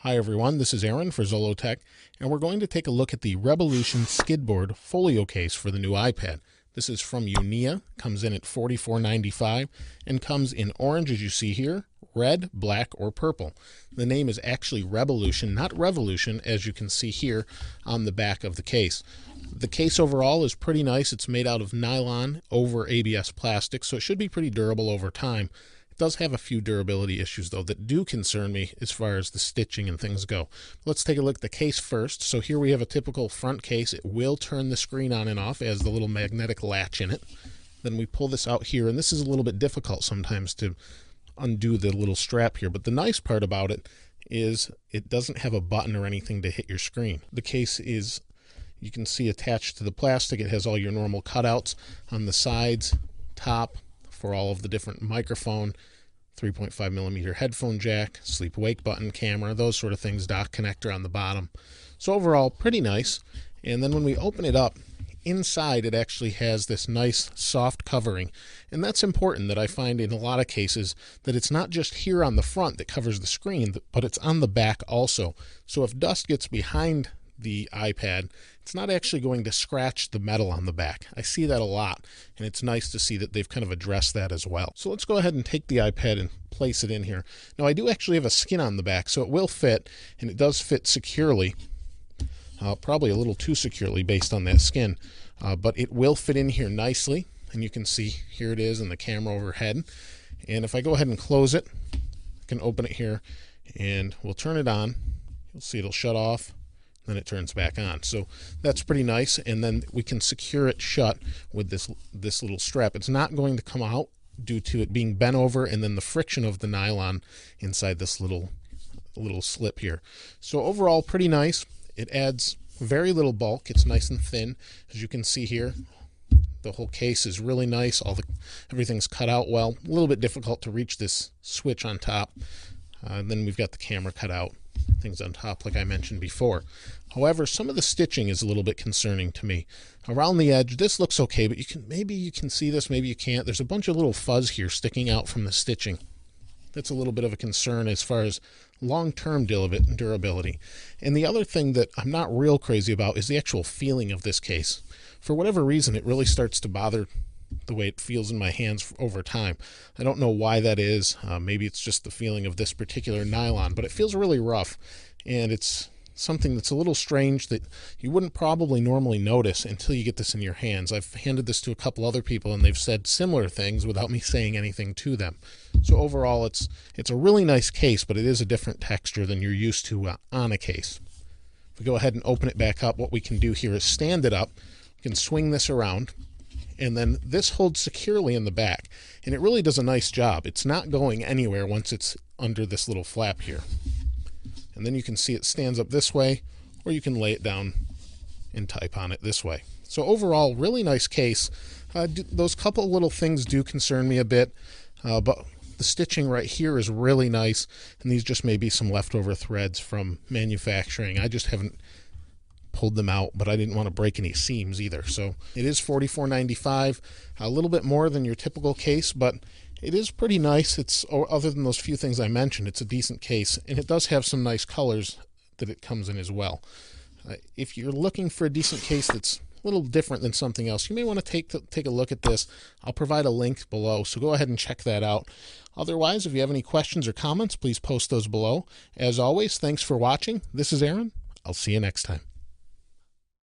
Hi everyone, this is Aaron for Zollotech, and we're going to take a look at the Revolution Skidboard folio case for the new iPad. This is from Unia, comes in at $44.95, and comes in orange as you see here, red, black, or purple. The name is actually Revolution, not Revolution, as you can see here on the back of the case. The case overall is pretty nice. It's made out of nylon over ABS plastic, so it should be pretty durable over time. Does have a few durability issues though that do concern me as far as the stitching and things go. Let's take a look at the case first. So here we have a typical front case. It will turn the screen on and off as the little magnetic latch in it. Then we pull this out here, and this is a little bit difficult sometimes to undo the little strap here, but the nice part about it is it doesn't have a button or anything to hit your screen. The case is, you can see, attached to the plastic. It has all your normal cutouts on the sides, top, for all of the different microphone, 3.5mm headphone jack, sleep wake button, camera, those sort of things, dock connector on the bottom. So overall, pretty nice. And then when we open it up, inside it actually has this nice soft covering. And that's important, that I find in a lot of cases that it's not just here on the front that covers the screen, but it's on the back also. So if dust gets behind the iPad, it's not actually going to scratch the metal on the back. I see that a lot, and it's nice to see that they've kind of addressed that as well. So let's go ahead and take the iPad and place it in here. Now I do actually have a skin on the back, so it will fit, and it does fit securely, probably a little too securely based on that skin, but it will fit in here nicely, and you can see here it is in the camera overhead. And if I go ahead and close it, I can open it here, and we'll turn it on. You'll see it'll shut off, then it turns back on. So that's pretty nice, and then we can secure it shut with this little strap. It's not going to come out due to it being bent over and then the friction of the nylon inside this little slip here. So overall, pretty nice. It adds very little bulk. It's nice and thin, as you can see here. The whole case is really nice. Everything's cut out well. A little bit difficult to reach this switch on top. Then we've got the camera cut out, things on top like I mentioned before. However, some of the stitching is a little bit concerning to me. Around the edge, this looks okay, but maybe you can see this, maybe you can't. There's a bunch of little fuzz here sticking out from the stitching. That's a little bit of a concern as far as long-term durability. And the other thing that I'm not real crazy about is the actual feeling of this case. For whatever reason, it really starts to bother the way it feels in my hands over time. I don't know why that is. Maybe it's just the feeling of this particular nylon, but it feels really rough, and it's something that's a little strange that you wouldn't probably normally notice until you get this in your hands. I've handed this to a couple other people, and they've said similar things without me saying anything to them. So overall, it's a really nice case, but it is a different texture than you're used to on a case. If we go ahead and open it back up, what we can do here is stand it up. We can swing this around, and then this holds securely in the back, and it really does a nice job. It's not going anywhere once it's under this little flap here. And then you can see it stands up this way, or you can lay it down and type on it this way. So overall, really nice case. Those couple little things do concern me a bit, but the stitching right here is really nice, and these just may be some leftover threads from manufacturing. I just haven't pulled them out, but I didn't want to break any seams either. So it is $44.95, a little bit more than your typical case, but it is pretty nice. Other than those few things I mentioned, it's a decent case, and it does have some nice colors that it comes in as well. If you're looking for a decent case that's a little different than something else, you may want to take a look at this. I'll provide a link below, so go ahead and check that out. Otherwise, if you have any questions or comments, please post those below. As always, thanks for watching. This is Aaron. I'll see you next time.